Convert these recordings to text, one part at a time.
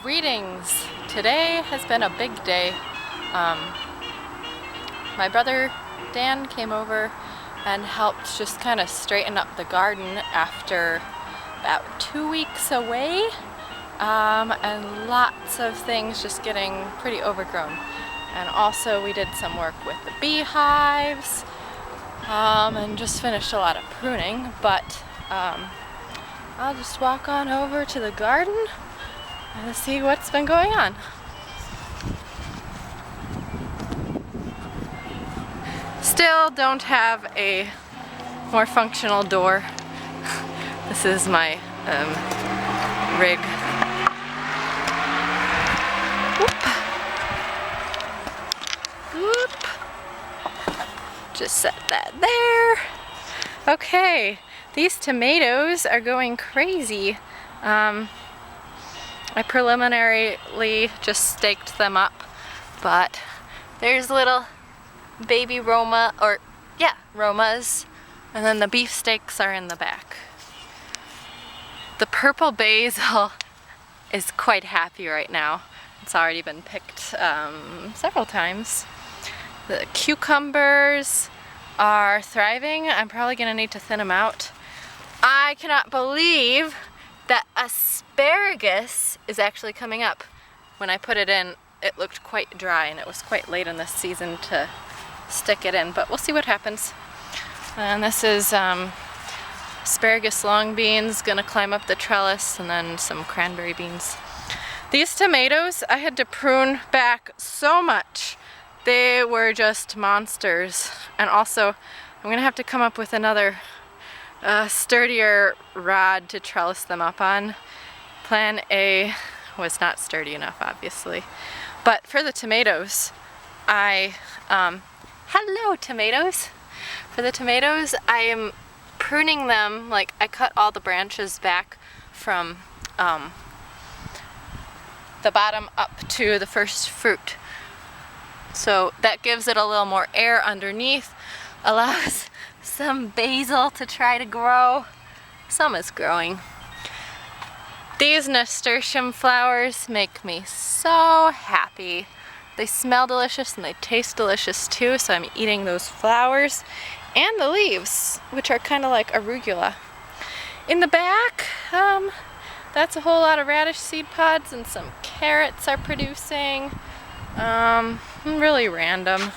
Greetings! Today has been a big day. My brother Dan came over and helped just kind of straighten up the garden after about 2 weeks away, and lots of things just getting pretty overgrown. And also we did some work with the beehives, and just finished a lot of pruning, but I'll just walk on over to the garden and see what's been going on. Still don't have a more functional door. This is my rig. Whoop. Just set that there. Okay, these tomatoes are going crazy. I preliminarily just staked them up, but there's little baby Romas, and then the beefsteaks are in the back. The purple basil is quite happy right now. It's already been picked several times. The cucumbers are thriving. I'm probably gonna need to thin them out. I cannot believe that asparagus is actually coming up. When I put it in, it looked quite dry, and it was quite late in this season to stick it in, but we'll see what happens. And this is asparagus long beans, gonna climb up the trellis, and then some cranberry beans. These tomatoes, I had to prune back so much. They were just monsters. And also, I'm gonna have to come up with another sturdier rod to trellis them up on. Plan A was not sturdy enough, obviously. But for the tomatoes, hello tomatoes! For the tomatoes, I am pruning them, like I cut all the branches back from the bottom up to the first fruit. So that gives it a little more air underneath, allows some basil to try to grow. Some is growing. These nasturtium flowers make me so happy. They smell delicious and they taste delicious too, so I'm eating those flowers and the leaves, which are kind of like arugula. In the back, that's a whole lot of radish seed pods, and some carrots are producing. Really random.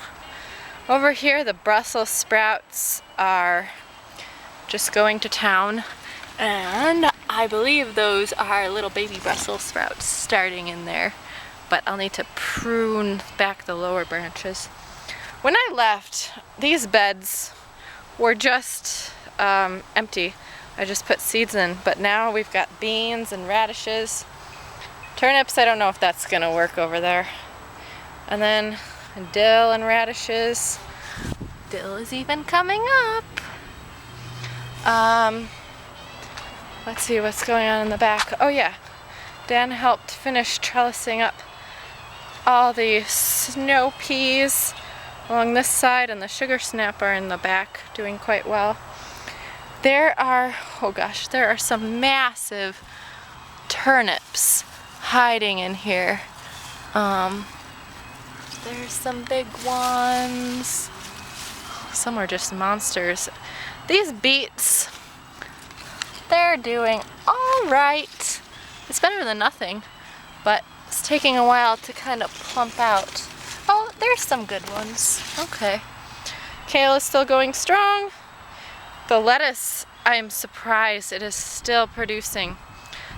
Over here, the Brussels sprouts are just going to town, and I believe those are little baby Brussels sprouts starting in there, but I'll need to prune back the lower branches. When I left, these beds were just empty. I just put seeds in, but now we've got beans and radishes. Turnips, I don't know if that's gonna work over there. And then dill and radishes. Dill is even coming up. Let's see what's going on in the back. Oh yeah, Dan helped finish trellising up all the snow peas along this side, and the sugar snap are in the back doing quite well. There are, oh gosh, there are some massive turnips hiding in here. There's some big ones. Some are just monsters. These beets, they're doing all right. It's better than nothing, but it's taking a while to kind of plump out. Oh, there's some good ones. Okay. Kale is still going strong. The lettuce, I am surprised it is still producing.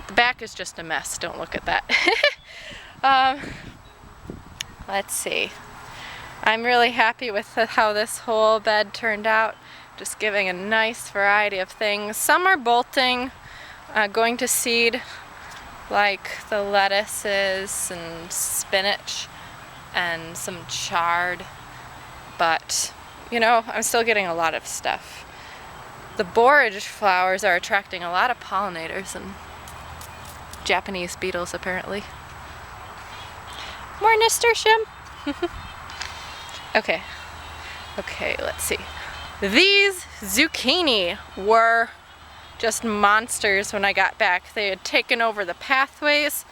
The back is just a mess. Don't look at that. Let's see. I'm really happy with how this whole bed turned out. Just giving a nice variety of things. Some are bolting, going to seed, like the lettuces and spinach and some chard. But, you know, I'm still getting a lot of stuff. The borage flowers are attracting a lot of pollinators and Japanese beetles, apparently. More nasturtium. Okay, let's see. These zucchini were just monsters when I got back. They had taken over the pathways.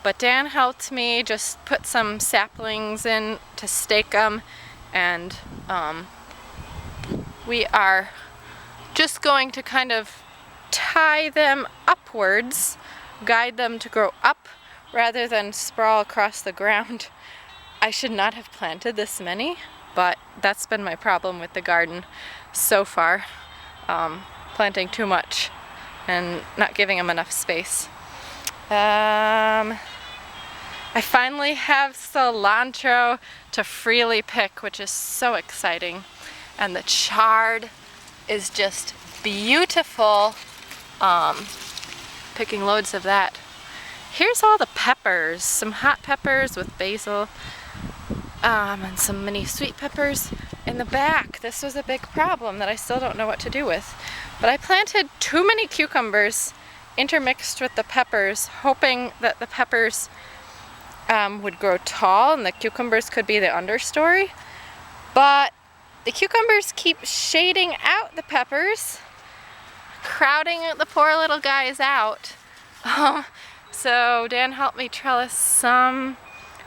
But Dan helped me just put some saplings in to stake them, and we are just going to kind of tie them upwards, guide them to grow up rather than sprawl across the ground. I should not have planted this many, but that's been my problem with the garden so far, planting too much and not giving them enough space. I finally have cilantro to freely pick, which is so exciting, and the chard is just beautiful. Picking loads of that. Here's all the peppers, some hot peppers with basil, and some mini sweet peppers in the back. This was a big problem that I still don't know what to do with. But I planted too many cucumbers intermixed with the peppers, hoping that the peppers would grow tall and the cucumbers could be the understory. But the cucumbers keep shading out the peppers, crowding the poor little guys out. So Dan helped me trellis some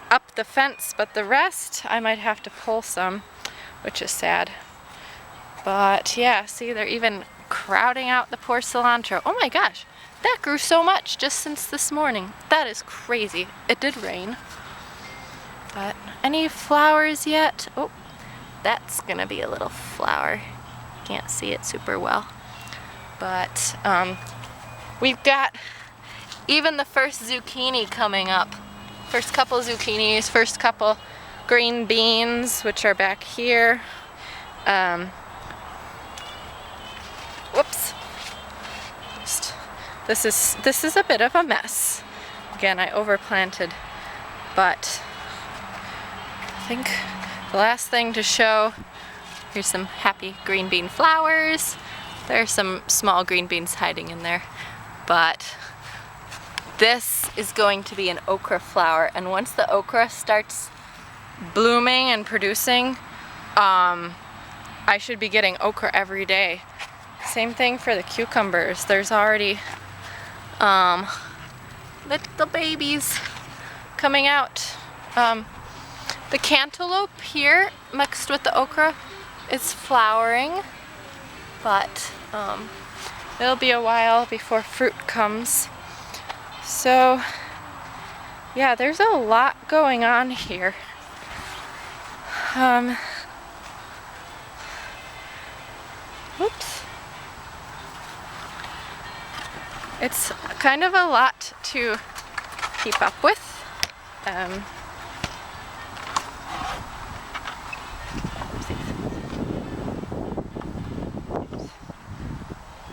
up the fence, but the rest I might have to pull some, which is sad. But yeah, see, they're even crowding out the poor cilantro. Oh my gosh, that grew so much just since this morning. That is crazy. It did rain. But any flowers yet? Oh, that's gonna be a little flower. Can't see it super well. But we've got even the first zucchini coming up. First couple zucchinis, first couple green beans, which are back here. Whoops. This is a bit of a mess. Again, I overplanted, but I think the last thing to show, here's some happy green bean flowers. There are some small green beans hiding in there, but this is going to be an okra flower, and once the okra starts blooming and producing, I should be getting okra every day. Same thing for the cucumbers. There's already little babies coming out. The cantaloupe here mixed with the okra is flowering, but it'll be a while before fruit comes. So yeah, there's a lot going on here. Whoops. It's kind of a lot to keep up with. A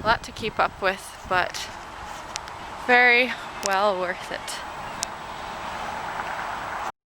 lot to keep up with, but very well worth it.